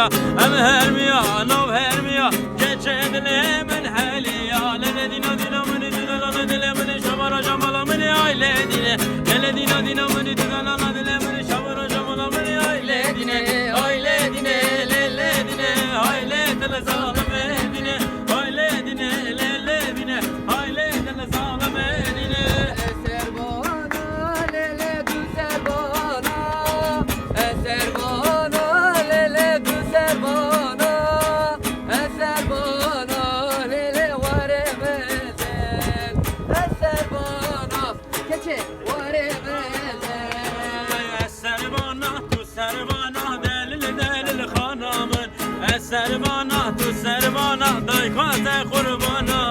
هليا ام هرميا نو هرميا كچه دل من هليا لل دينا دينا من دل دل من شبر جمال من aile dine lel dina dina من دل دل من شبر جمال من aile dine aile dine lel dine aile dil zalim dine aile dine lel dine aile dil zalim dine eser bana lele güzel bana eser bana lele güzel bana eser bana lele varemeden eser bana keçe varemeden eser bana tu ser bana delil delil hanamın eser bana tu ser bana daykaze kurbanı